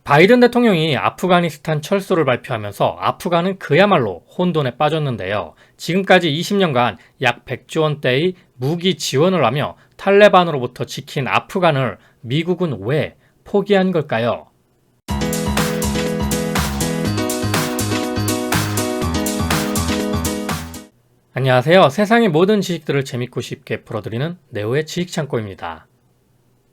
바이든 대통령이 아프가니스탄 철수를 발표하면서 아프간은 그야말로 혼돈에 빠졌는데요. 지금까지 20년간 약 100조 원대의 무기 지원을 하며 탈레반으로부터 지킨 아프간을 미국은 왜 포기한 걸까요? 안녕하세요. 세상의 모든 지식들을 재밌고 쉽게 풀어드리는 네오의 지식창고입니다.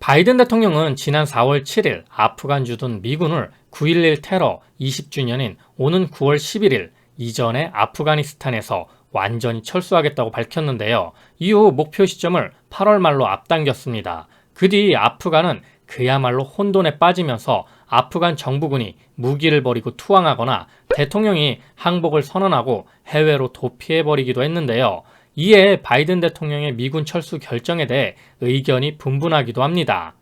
바이든 대통령은 지난 4월 7일 아프간 주둔 미군을 9.11 테러 20주년인 오는 9월 11일 이전에 아프가니스탄에서 완전히 철수하겠다고 밝혔는데요. 이후 목표 시점을 8월 말로 앞당겼습니다. 그 뒤 아프간은 그야말로 혼돈에 빠지면서 아프간 정부군이 무기를 버리고 투항하거나 대통령이 항복을 선언하고 해외로 도피해버리기도 했는데요. 이에 바이든 대통령의 미군 철수 결정에 대해 의견이 분분하기도 합니다.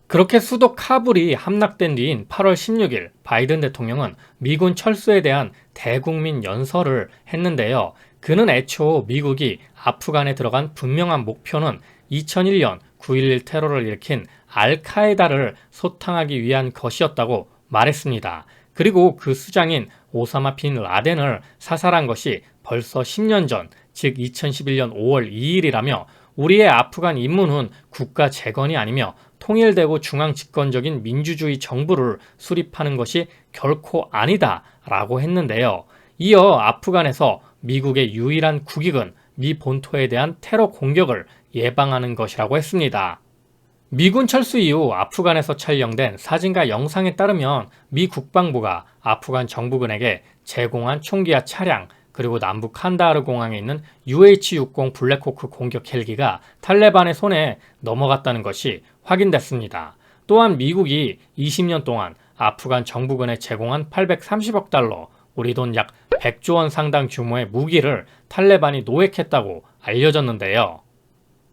그렇게 수도 카불이 함락된 뒤인 8월 16일 바이든 대통령은 미군 철수에 대한 대국민 연설을 했는데요. 그는 애초 미국이 아프간에 들어간 분명한 목표는 2001년 9.11 테러를 일으킨 알카에다를 소탕하기 위한 것이었다고 말했습니다. 그리고 그 수장인 오사마 빈 라덴을 사살한 것이 벌써 10년 전, 즉 2011년 5월 2일이라며 우리의 아프간 임무는 국가 재건이 아니며 통일되고 중앙집권적인 민주주의 정부를 수립하는 것이 결코 아니다 라고 했는데요. 이어 아프간에서 미국의 유일한 국익은 미 본토에 대한 테러 공격을 예방하는 것이라고 했습니다. 미군 철수 이후 아프간에서 촬영된 사진과 영상에 따르면 미 국방부가 아프간 정부군에게 제공한 총기와 차량, 그리고 남부 칸다하르 공항에 있는 UH-60 블랙호크 공격 헬기가 탈레반의 손에 넘어갔다는 것이 확인됐습니다. 또한 미국이 20년 동안 아프간 정부군에 제공한 830억 달러, 우리 돈 약 100조 원 상당 규모의 무기를 탈레반이 노획했다고 알려졌는데요.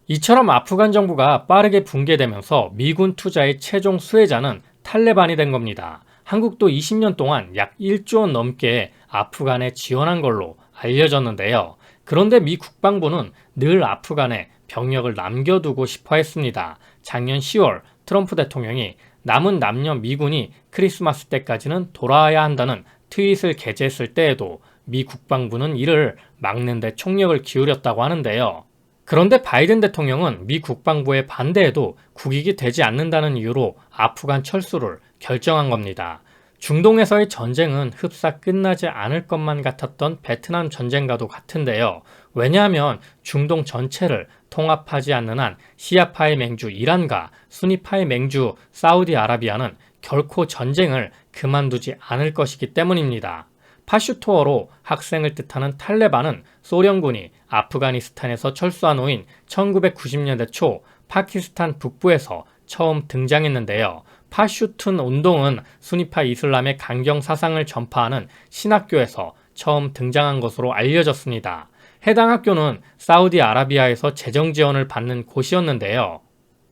이처럼 아프간 정부가 빠르게 붕괴되면서 미군 투자의 최종 수혜자는 탈레반이 된 겁니다. 한국도 20년 동안 약 1조 원 넘게 아프간에 지원한 걸로 알려졌는데요. 그런데 미 국방부는 늘 아프간에 병력을 남겨두고 싶어 했습니다. 작년 10월 트럼프 대통령이 남은 남녀 미군이 크리스마스 때까지는 돌아와야 한다는 트윗을 게재했을 때에도 미 국방부는 이를 막는 데 총력을 기울였다고 하는데요. 그런데 바이든 대통령은 미 국방부의 반대에도 국익이 되지 않는다는 이유로 아프간 철수를 결정한 겁니다. 중동에서의 전쟁은 흡사 끝나지 않을 것만 같았던 베트남 전쟁과도 같은데요. 왜냐하면 중동 전체를 통합하지 않는 한 시아파의 맹주 이란과 수니파의 맹주 사우디아라비아는 결코 전쟁을 그만두지 않을 것이기 때문입니다. 파슈토어로 학생을 뜻하는 탈레반은 소련군이 아프가니스탄에서 철수한 후인 1990년대 초 파키스탄 북부에서 처음 등장했는데요. 파슈툰 운동은 수니파 이슬람의 강경 사상을 전파하는 신학교에서 처음 등장한 것으로 알려졌습니다. 해당 학교는 사우디아라비아에서 재정 지원을 받는 곳이었는데요.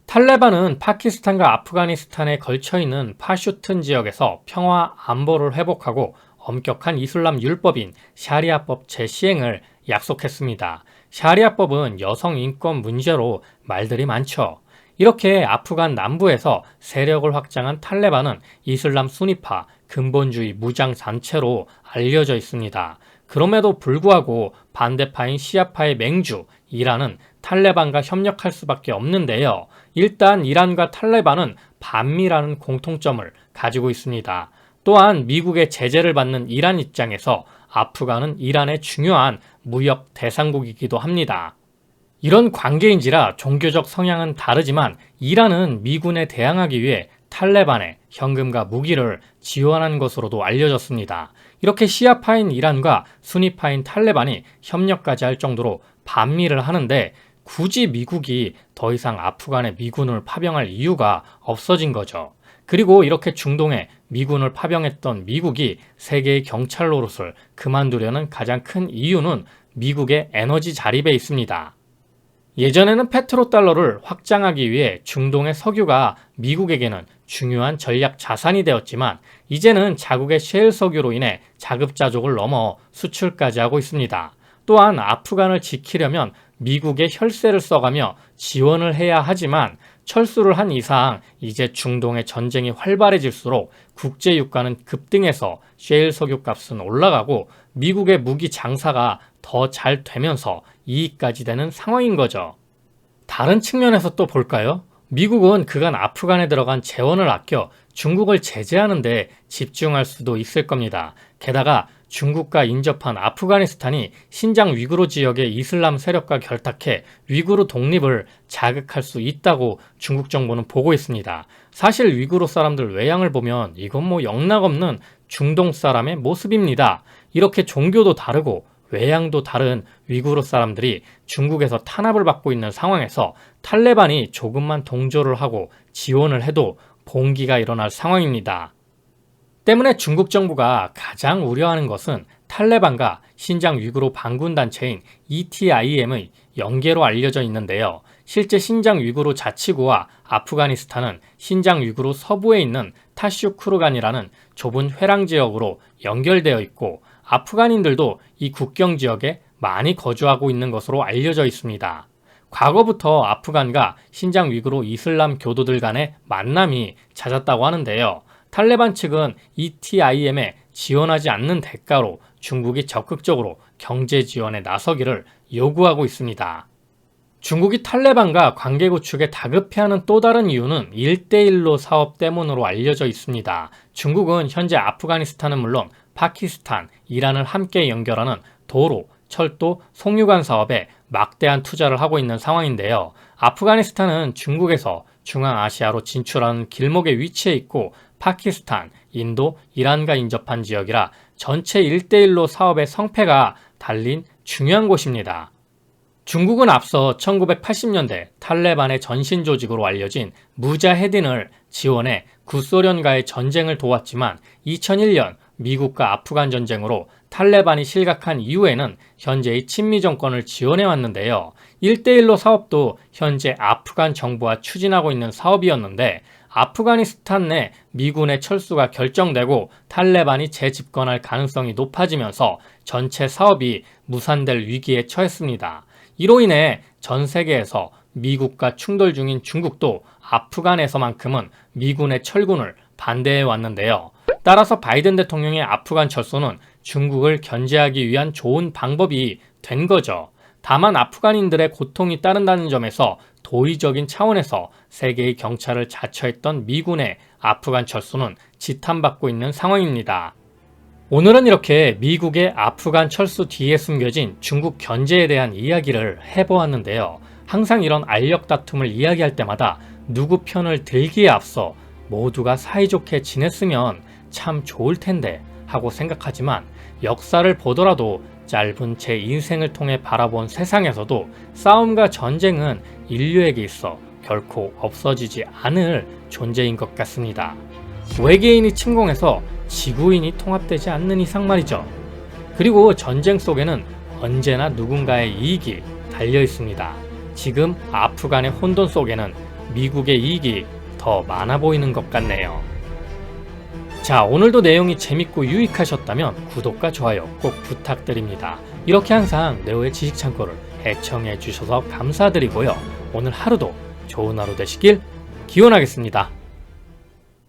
탈레반은 파키스탄과 아프가니스탄에 걸쳐있는 파슈튼 지역에서 평화 안보를 회복하고 엄격한 이슬람 율법인 샤리아법 재시행을 약속했습니다. 샤리아법은 여성 인권 문제로 말들이 많죠. 이렇게 아프간 남부에서 세력을 확장한 탈레반은 이슬람 수니파 근본주의 무장 단체로 알려져 있습니다. 그럼에도 불구하고 반대파인 시아파의 맹주 이란은 탈레반과 협력할 수밖에 없는데요. 일단 이란과 탈레반은 반미라는 공통점을 가지고 있습니다. 또한 미국의 제재를 받는 이란 입장에서 아프간은 이란의 중요한 무역 대상국이기도 합니다. 이런 관계인지라 종교적 성향은 다르지만 이란은 미군에 대항하기 위해 탈레반에 현금과 무기를 지원한 것으로도 알려졌습니다. 이렇게 시아파인 이란과 수니파인 탈레반이 협력까지 할 정도로 반미를 하는데 굳이 미국이 더 이상 아프간에 미군을 파병할 이유가 없어진 거죠. 그리고 이렇게 중동에 미군을 파병했던 미국이 세계의 경찰 노릇을 그만두려는 가장 큰 이유는 미국의 에너지 자립에 있습니다. 예전에는 페트로달러를 확장하기 위해 중동의 석유가 미국에게는 중요한 전략 자산이 되었지만 이제는 자국의 셰일 석유로 인해 자급자족을 넘어 수출까지 하고 있습니다. 또한 아프간을 지키려면 미국의 혈세를 써가며 지원을 해야 하지만 철수를 한 이상 이제 중동의 전쟁이 활발해질수록 국제 유가는 급등해서 셰일 석유 값은 올라가고 미국의 무기 장사가 더 잘 되면서 이익까지 되는 상황인 거죠. 다른 측면에서 또 볼까요? 미국은 그간 아프간에 들어간 재원을 아껴 중국을 제재하는 데 집중할 수도 있을 겁니다. 게다가 중국과 인접한 아프가니스탄이 신장 위구르 지역의 이슬람 세력과 결탁해 위구르 독립을 자극할 수 있다고 중국 정부는 보고 있습니다. 사실 위구르 사람들 외양을 보면 이건 뭐 영락없는 중동 사람의 모습입니다. 이렇게 종교도 다르고 외양도 다른 위구르 사람들이 중국에서 탄압을 받고 있는 상황에서 탈레반이 조금만 동조를 하고 지원을 해도 봉기가 일어날 상황입니다. 때문에 중국 정부가 가장 우려하는 것은 탈레반과 신장 위구르 반군단체인 ETIM의 연계로 알려져 있는데요. 실제 신장 위구르 자치구와 아프가니스탄은 신장 위구르 서부에 있는 타슈쿠르간이라는 좁은 회랑 지역으로 연결되어 있고 아프간인들도 이 국경 지역에 많이 거주하고 있는 것으로 알려져 있습니다. 과거부터 아프간과 신장 위구르 이슬람 교도들 간의 만남이 잦았다고 하는데요. 탈레반 측은 ETIM에 지원하지 않는 대가로 중국이 적극적으로 경제 지원에 나서기를 요구하고 있습니다. 중국이 탈레반과 관계 구축에 다급해하는 또 다른 이유는 1대1로 사업 때문으로 알려져 있습니다. 중국은 현재 아프가니스탄은 물론 파키스탄, 이란을 함께 연결하는 도로, 철도, 송유관 사업에 막대한 투자를 하고 있는 상황인데요. 아프가니스탄은 중국에서 중앙아시아로 진출하는 길목에 위치해 있고 파키스탄, 인도, 이란과 인접한 지역이라 전체 1대1로 사업의 성패가 달린 중요한 곳입니다. 중국은 앞서 1980년대 탈레반의 전신 조직으로 알려진 무자헤딘을 지원해 구소련과의 전쟁을 도왔지만 2001년 미국과 아프간 전쟁으로 탈레반이 실각한 이후에는 현재의 친미 정권을 지원해 왔는데요. 1대1로 사업도 현재 아프간 정부와 추진하고 있는 사업이었는데 아프가니스탄 내 미군의 철수가 결정되고 탈레반이 재집권할 가능성이 높아지면서 전체 사업이 무산될 위기에 처했습니다. 이로 인해 전 세계에서 미국과 충돌 중인 중국도 아프간에서만큼은 미군의 철군을 반대해 왔는데요. 따라서 바이든 대통령의 아프간 철수는 중국을 견제하기 위한 좋은 방법이 된 거죠. 다만 아프간인들의 고통이 따른다는 점에서 도의적인 차원에서 세계의 경찰을 자처했던 미군의 아프간 철수는 지탄받고 있는 상황입니다. 오늘은 이렇게 미국의 아프간 철수 뒤에 숨겨진 중국 견제에 대한 이야기를 해보았는데요. 항상 이런 알력 다툼을 이야기할 때마다 누구 편을 들기에 앞서 모두가 사이좋게 지냈으면 참 좋을 텐데 하고 생각하지만 역사를 보더라도 짧은 제 인생을 통해 바라본 세상에서도 싸움과 전쟁은 인류에게 있어 결코 없어지지 않을 존재인 것 같습니다. 외계인이 침공해서 지구인이 통합되지 않는 이상 말이죠. 그리고 전쟁 속에는 언제나 누군가의 이익이 달려 있습니다. 지금 아프간의 혼돈 속에는 미국의 이익이 더 많아 보이는 것 같네요. 자, 오늘도 내용이 재밌고 유익하셨다면 구독과 좋아요 꼭 부탁드립니다. 이렇게 항상 네오의 지식창고를 애청해 주셔서 감사드리고요. 오늘 하루도 좋은 하루 되시길 기원하겠습니다.